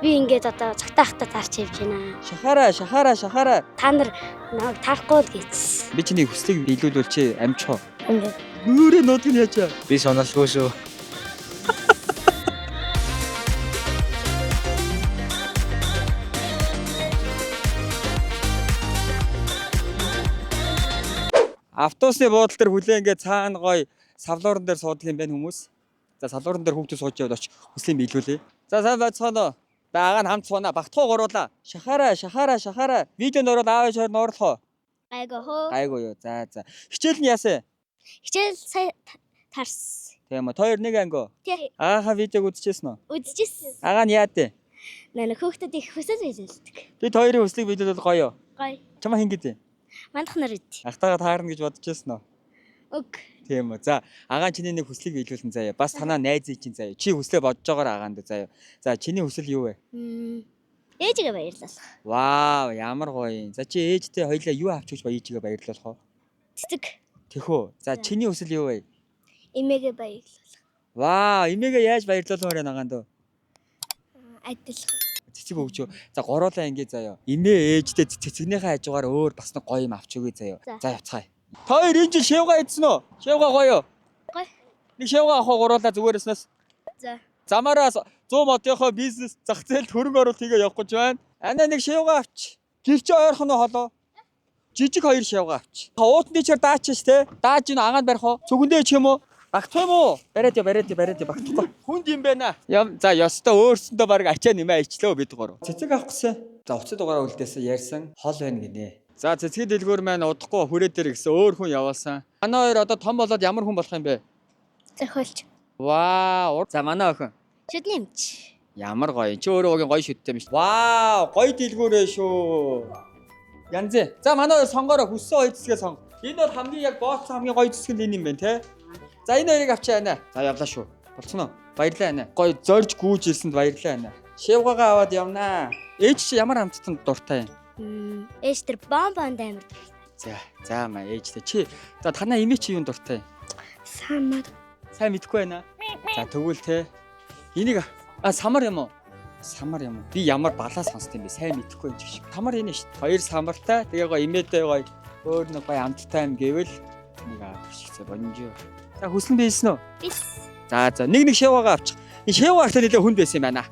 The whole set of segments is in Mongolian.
Би ингээд одоо цагтаахтаа тарч явж байна. Шахаараа. Та нар намайг тарахгүй л гэж. Би чиний хүслийг биелүүлвэл чи амжих уу? Ингээд. Нүрээ нотг нь яачаа. Би сонирхолгүй шүү. Автобусны буудлын дээр хүлээ ингээд цаана гоё савлууран дээр суудаг юм байна хүмүүс. За савлууран дээр хүүхдүүд сууж яваад очиж хүслийн биелүүлээ. За сайн байцгаана уу. Даага нь хамт сууна. Багтхуу гуруулаа. Шахаараа. Видеонд ороод аав ээж хоёр нь орлоо. Гайгүй юу. За. Хичээл нь яасан? Хичээл сая тарс. Тийм үү. Хоёр нэг анги. Тий. Ааха видеог үзчихсэн үү? Үзчихсэн. Агаа нь яа дээ? Наа хөөхдөд их хүсэл биелүүлдэг. Бид хоёрын хүслийг биелүүлээд гоё юу? Гоё. Чамаа хин гэдэг? Мандах нар үт. Ахтагаа таарна гэж бодож байсан уу? Өг. Тийм үү. За агаа чиний нэг хүслийг биелүүлсэн заяа. Бас танаа найзын чинь заяа. Чи хүслээ бодож байгаагаар агаанд заяа. За чиний хүсэл юу вэ? Ээжигээ баярлуулах. Вау, ямар гоё юм. За чи ээжтэй хоёлаа юу авч өгч ээжигээ баярлуулах вэ? Цэцэг. Тэхүү. За чиний хүсэл юу вэ? Эмээгээ баярлуулах. Вау, эмээгээ яаж баярлуулмаар байна агаанд уу? Адил. Цэцэг өгч. За гуруулаа ингэ заяа. Эмээ ээжтэй цэцэгнийхээ хажуугаар өөр бас нэг гоё юм авч өгье заяа. За явцгаая. Хоёр энэ жил шивга идсэн үү? Шивга гоё юу? Гоё. Нэг шивга авах гуруулаа зүгээрснээс. За. Замараас 100 модынхоо бизнес зах зээлд хөрөнгө оруулалт хийгээ явах гэж байна. Анаа нэг шивга авч. Гэр чи ойрхон уу холоо? Жижиг хоёр шивга авч. Уутны чир даачш те. Дааж ин агаанд барих уу? Цүгэндээ ч юм уу? Багтах юм уу? Бариад багтахгүй. Хүнд юм байна. За ёстой өөрсөндөө баг ачаа нэмээ ичлөө бид гурав. Цэцэг авах гэсэн. За уцад дугаараа үлдээсэн ярьсан хол байна гинэ. За цэцгийн дэлгүүр маань удахгүй хүрээ дээр гэсэн өөр хүн явуулсан. Манай хоёр одоо том болоод ямар хүн болох юм бэ? Зохиолч. Вау. За манай охин. Шүдний эмч. Ямар гоё. Чи өөрөө угийн гоё шүттэй юм шүү. Вау, гоё дэлгүүрээ шүү. Янзэ. За манай хоёр сонгороо хүссэн хоёр цэцгээ сонго. Энэ бол хамгийн яг бооцсон хамгийн гоё цэцэг нь энэ юм байна те. За энэ хоёрыг авчаа байна. За явлаа шүү. Болцсон уу? Баярлалаа байна. Гоё зорж гүүж ирсэнд баярлалаа байна. Шивгагаа аваад явнаа. Ээж чи ямар хамттанд дуртай юм? Ээж тэр бомбонд амир. За маа ээжтэй чи. За танаа эмээ чи юунд дуртай? Самар. Сайн мэдэхгүй байна. За тэгвэл те. Энийг самар юм уу? Самар юм уу? Би ямар балаа сонсд юм бэ? Сайн мэдэхгүй юм чи. Тамар энэ шүү. Хоёр самартай. Тэгээ гоё эмээтэй гоё өөр нэг гоё амттай юм гэвэл нэг авчихсан бонжоо. За хүслэн биелсэн үү? Бис. За нэг шивгагаа авчих. Энэ шивгаа ахтай нэлээ хүнд байсан юм байна.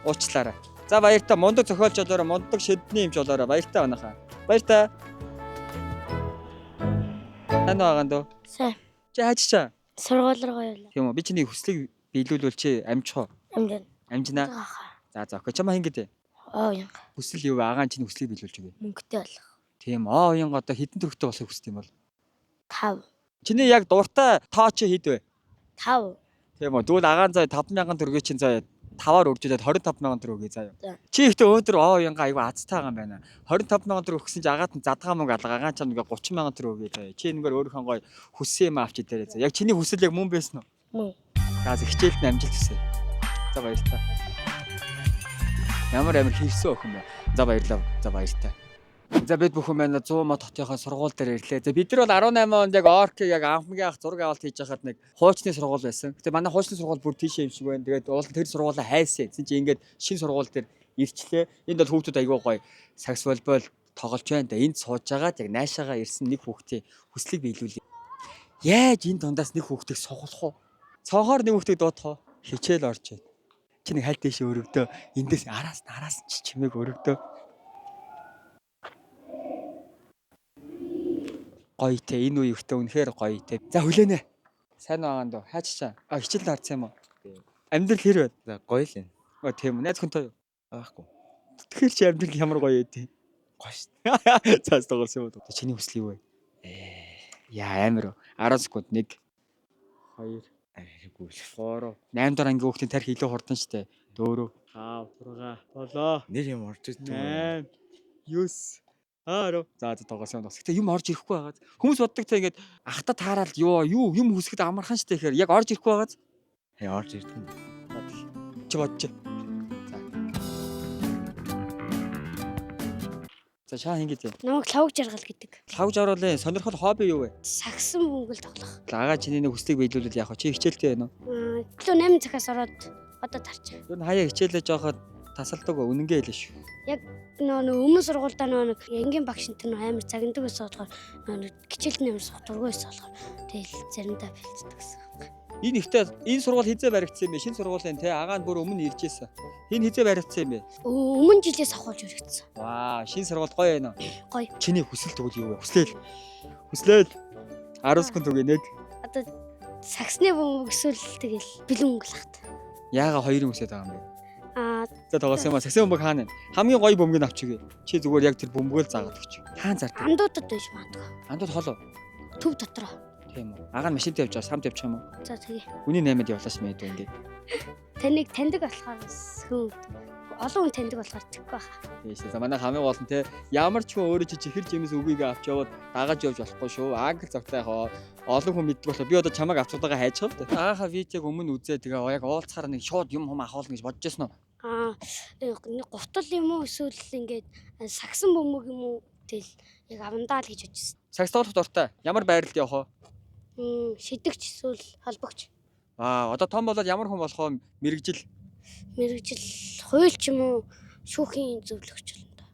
Уучлаарай. За баяртай мундаг зохиолч болоорой, мундаг шидний юмч болоорой. Баяртай банахаа. Баяртай. Тань байгаа дөө. Сайн. Чи хааччаа? Сургууль руу явлаа. Тийм үү. Би чиний хүслийг биелүүлвэл чи амжих уу? Амжин. Амжинаа. За окей. Чамаа хин гэдэг. Оён. Хүсэл юу вэ? Агаан чиний хүслийг биелүүлж өгье. Мөнгөтэй болох. Тийм. Оён одоо хэдэн төгрөгтэй болохыг хүсдэг юм бол? 5. Чиний яг дуртай тоо чи хэд вэ? 5. Тийм үү. Тэгвэл агаан заа 5,000 төгрөгийг чинь заа 5-аар үржүүлээд 25,000 төгрөг өгье заа юу. Чи ихтэй өндөр оёнга айгу азтай байгаа юм байна. 25,000 төгрөг өгсөн чи агаад нь задгаа мөнгө алга агаан чам ингээ 30,000 төгрөг өгье заа. Чи энэгээр өөрийнхөө гоё хүссэн юм авч идээрэй заа. Яг чиний хүсэл яг мөн байсан уу? Мөн. За хичээлд нь амжилт хүсье. За баярлалаа. Ямар хийсэн охин бэ? За баярлалаа. За баярлалаа. За бид бүхэн маань 100 мод хотынхаа сургууль дээр ирлээ. За бид нар бол 18 онд яг орк яг анхмгийн ах зураг авалт хийж байхад нэг хуучны сургууль байсан. Гэтэ манай хуучны сургууль бүр тийшээ юм шиг байна. Тэгээд уул тэр сургуулаа хайсан. Эцэн чи ингээд шинэ сургууль дээр ирчлээ. Энд бол хүүхдүүд аягүй гоё сакс волейбол тоглож байна. Энд сууж агаад яг наашаага ирсэн нэг хүүхдийн хүслийг биелүүлээ. Яаж энэ дундаас нэг хүүхдийг сугалах уу? Цонхоор нэг хүүхдийг дуудах уу? Хичээл орж байна. Чи нэг хальт дэше өрөвдөө. Эндээс араас нь чимээг өрөвдөө. Гоё те энэ үе ихтэй үнэхээр гоё те. За хүлээнэ. Сайн байгаа дөө. Хаачаа. Хичээлд харсан юм уу? Амьдрал хэр байна? За гоё л юм. Тийм үү. Найз хүнтэй юу? Аахгүй. Тэгэхээр чи амьдрал ямар гоё ээ те. Гоё шүү. Цаас тоглосон юм уу? Чиний хүсэл юу вэ? Яа амир. 10 секунд 1 2 Ариггүй л. 3 8 дахь ангийн хүүхдийн тарих илүү хурдан штэ. 4 5 6 7 Нэр юм орж ирсэн. 8 9 За тоглосон юм. Гэтэ юм орж ирэхгүй байгаад. Хүмүүс боддог те ингээд ахта таарал юу юм хүсгэд амархан штэ гэхээр яг орж ирэхгүй байгаад. Орж ирдэг. Чи бодож. За шаа хийгээд. Намайг лавг жаргал гэдэг. Лавг жаргалын сонирхол хобби юу вэ? Сагсан бөмбөл тоглох. Агаа чиний нэг хүслийг биелүүлэл яах вэ? Чи хичээлтэй байна уу? Төлөө 8 цагаас ороод одоо тарч. Юу хаяа хичээлээ жоохоод тасалдаг үнэнгээ хэлээ шүү. Яг нөө өмнө сургуультай нөө энгийн багш энэ амар загнадаг байсан болохоор нөө хичээлд амар сох дургүй байсан болохоор тэгэл заримдаа бэлддэг гэсэн. Энэ ихтэй энэ сургууль хизээ баригдсан юм бэ? Шинэ сургуулийн те агаа нь бүр өмнө ирж ирсэн. Энэ хизээ баригдсан юм бэ? Өмнө жилээс авахулж өргөцсөн. Ваа, шинэ сургууль гоё байна уу? Гоё. Чиний хүсэл тэгвэл юу вэ? Хүслээл. 10 секунд үгүй нэг. Одоо саксны бөмбөг эсвэл тэгэл бэлэн өнгөл хат. Яага хоёрын хүсээд байгаа юм бэ? Аа За тоглосон юм аа. Саксын бөмбөг хаана вэ? Хамгийн гоё бөмбөгийг авчихъя. Чи зүгээр яг тэр бөмбөгөө л заагаад өгч. Хаана зардаг? андуудад байж магадгүй. Андууд холоо. Төв дотроо. Тийм үү. Агаа нь машинтай явж байгаа, самт явчих юм уу? За тэгээ. Үний 8-д явлаач мэд үү ингээд. Таныг таньдаг болохоор бас хүн олон хүн таньдаг болохоор тэхгүй баха. Тийш. За манай хамгийн гол нь те ямар ч хүн өөрөө чи чихэр жимс үгийг авч яваад дагаж явж болохгүй шүү. Англ завтай хаа олон хүн мэддэг болохоор би одоо чамайг авцуудаага хайж байгаа л да. Ааха видеог өмнө үзээ тэгээ яг уулзахаар нэг шууд юм ахуулна гэж бодож байсан уу? Нэг гутал юм уу эсвэл ингээд сагсан бөмбөг юм уу тэгэл яг авандаа л гэж бодчихсон. Сакс тоглох дуртай. Ямар байралд явах вэ? Шидэгч эсвэл холбогч. Одоо том болоод ямар хүн болох вэ? Мэргэжил. Хуйлч юм уу шүүхийн зөвлөгч болно да.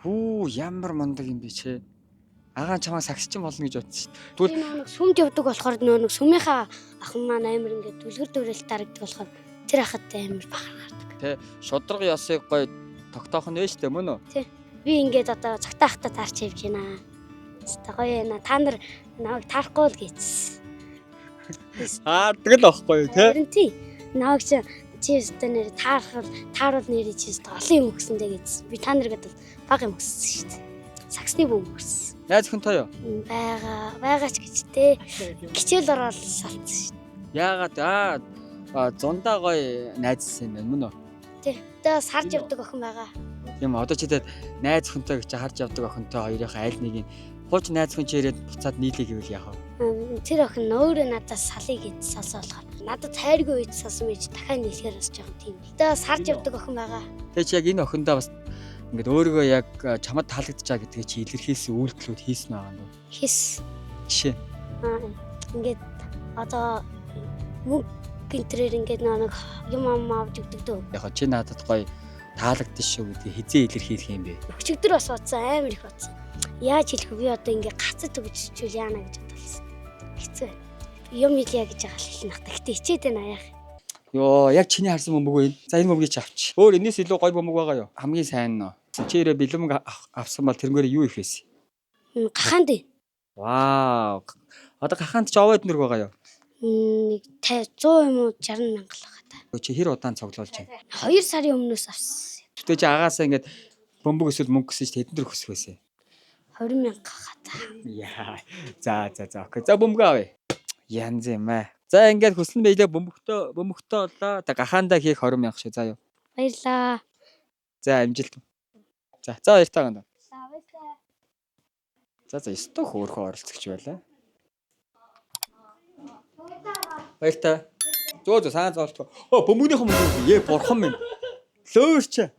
Хүү ямар мундаг юм бэ чи. Агаа чамаа саксчин болно гэж бодсон шүү. Тэгвэл Энэ нэг сүмд явдаг болохоор нэг сүмийнхаа ахын маань амар ингээд дүлгэр дүүрэл дарагддаг болохоор тэр ахад амар бахархдаг. Тэ шудраг ёсыг гой тогтоох нь вэ штэ мөн үү? Би ингээд одоо цагтаа хата таарч явж байна. Гоё яана та нар намайг таарахгүй л гэсэн. Хаардаг л аахгүй юу те? Харин тий. Намайг чи өстө нэр тааруул нэр чи өстө олон юм өгсөндөө гэсэн. Би та нарыг баг юм өгсөн шүү дээ. Саксны бөмбөг өгсөн. Найз хүн тоё. Байгаа ч гэжтэй. Хичээл ороод салцсан шүү дээ. Яагаад зундаа гоё найзсан юм байна мөн үү? Тий. Одоо сарж явдаг охин байгаа. Тийм одоо чи тэгээд найз хүнтэй гэж харж явдаг охинтой хоёрынхаа аль нэгийг хууч найз хүн чи ирээд буцаад нийлээ гэвэл яах вэ? Тэр охин өөрөө надаас салъя гэж сонсоо болохоор надад хайргүй үед сонсон мэж дахиад нийлэхээр бас жоохон тийм. Одоо сарж явдаг охин байгаа. Тэгээ чи яг энэ охиндоо бас ингээд өөрийгөө яг чамд таалагдж байгаа гэдгийг чи илэрхийлсэн үйлдэлүүд хийсэн байгаа юм уу? Хис. Жишээ. Ингээд одоо мөнгө гинтрээр ингээд нэг юм авч өгдөг дөө. Яг чи надад гоё таалагдсан шүү гэдгийг хизээ илэрхийлэх юм бэ? Өчигдөр бас бодсон амар их бодсон. Яаж хэлэх вэ? Би одоо ингээд гацад төгсчүүл яана гэж бодсон. Хэцүү. Юм хэлье гэж байгаа л хэлнэ. Гэтэ хичээд байна яах. Йоо, яг чиний харсан бөмбөг үү? За энэ бөмбөгийг чи авч. Өөр энэс илүү гоё бөмбөг байгаа юу? Хамгийн сайн нь. Чи ирээ бэлэн авсан бол тэрнгээр юу их байсан? Гахаанд. Вау. Одоо гахаанд ч овоод нэр байгаа юу? Нэг 100 юм уу 60 мянга л байгаа та. Чи хэр удаан цуглуулж байна? 2 сарын өмнөөс авсан. Тэгтээ чи агаасаа ингээд бөмбөг эсвэл мөнгө гэсэн чи тэдэн дээр хүсэх байсан. 20 мянга байгаа та. Яа. За окей. За бөмбөг авъя. Янз юм аа. За ингээд хүснэ байлаа бөмбөгтөө болоо. Та гахаандаа хийх 20 мянга шүү. За юу. Баярлаа. За амжилт. За баяртай гэнэ. За баярлаа. За ёстой хөөрхөн оролцогч байлаа. Баяртай. Зөө сайн зоолтгоо. Бөмбөгнийхөө мөнгө бурхан минь. Лөөрч.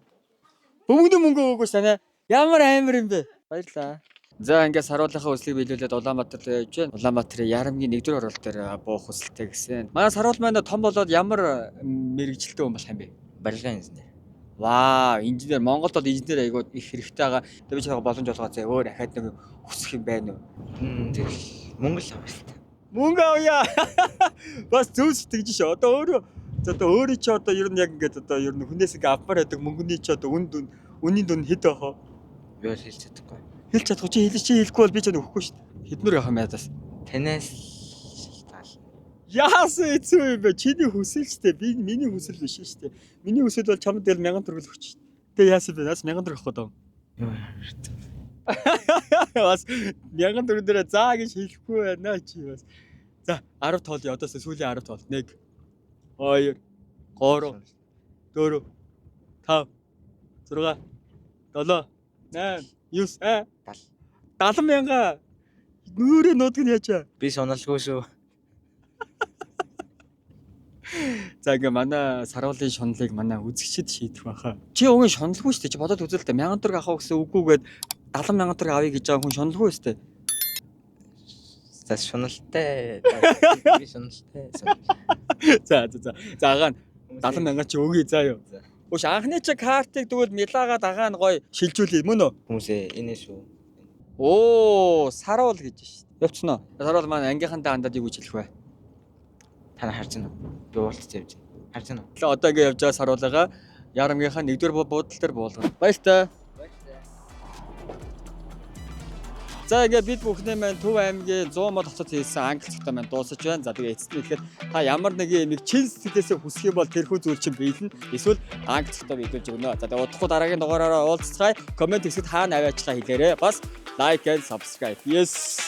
Бөмбөгний мөнгө өгөөс санаа. Ямар амар юм бэ? Баярлаа. За ингээд саруулынхаа хүслийг биелүүлээд Улаанбаатар явж байна. Улаанбаатарын Ярамгийн 1-р оролт дээр буух хүсэлтэй гэсэн. Манай саруул маань том болоод ямар мэрэгжилтэй хүн болох юм бэ? Барилгын инженер. Вау, инженер Монголд бол инженер айгууд их хэрэгтэй байгаа. Тэгээ би чамайг боломж олгоо зэ өөр ахаад нэг хүсэх юм байна уу? Тэгэл Монгол авъя. Мөнгө авъя. Бас зөв сэтгэж ш. Одоо өөрөө чи одоо ер нь яг ингээд одоо ер нь хүнээс ингээ авмаар байдаг мөнгөний чи одоо үнийн дүн хэд байх вэ? Би бол хэлж чадахгүй. Хэлж чадахгүй чи хэлэхгүй бол би ч өгөхгүй шүү дээ. Хэднэр авах юм ядаас. Танаас шалтгаална. Яасан эцүү юм бэ? Чиний хүсэл ч дээ. Миний хүсэл биш шүү дээ. Миний хүсэл бол чамд дээр 1000 төгрөг өгч шүү дээ. Тэгээ яасан бэ? Нас 1000 төгрөг авах гэдэг. Бас 1000 төгрөг дээр заа гэж хэлэхгүй байна чи бас. За 10 тоолё. Одоос сүүлийн 10 тоол. 1 2 3 4 5 6 7 8 9 70,000 нүүрээ нутг нь яачаа. Би соналгүй шүү. За ингээ манай саруулын шунлыг манай үзэгчид шийдэх байхаа. Чи угийн шуналгүй шүү дээ. Чи бодоод үзэл дээ. 1000 төгрөг авах гэсэн үгүйгээд 70,000 төгрөг авъя гэж байгаа хүн шуналгүй шүү дээ. За шуналтай. Би шуналтай. За агаа 70,000 чи өгье заа юу. Өш анхны чи картыг тэгвэл Милага дагаа нь гоё шилжүүлээ мөн үү? Хүмүүсээ инээ шүү. Оо, саруул гэж шүү. Явцсан уу? Саруул маань ангийнхантай хандаад юу гэж хэлэх вэ? Та нар харж байна уу? Би уулзаж явж байна. Харж байна уу? Тэгээ одоо ингэ явж байгаа саруулгаа ярамгийнхаа нэгдүгээр буудал дээр буулгана. Баяртай. За ингээд бид бүхнээ маань Төв аймгийн 100 мод хотод хийсэн англи цогтой маань дуусаж байна. За тэгээ эцэст нь ихэд та ямар нэгэн юм чин сэтгэлээсээ хүсэх юм бол тэрхүү зүйл чинь биелнэ. Эсвэл англи цогтой биелүүлж өгнө. За тэгээ удахгүй дараагийн дугаараараа уулзцгаая. Комент хэсэгт хаана аваачлаа хэлээрэй. Бас лайк and subscribe. Yes.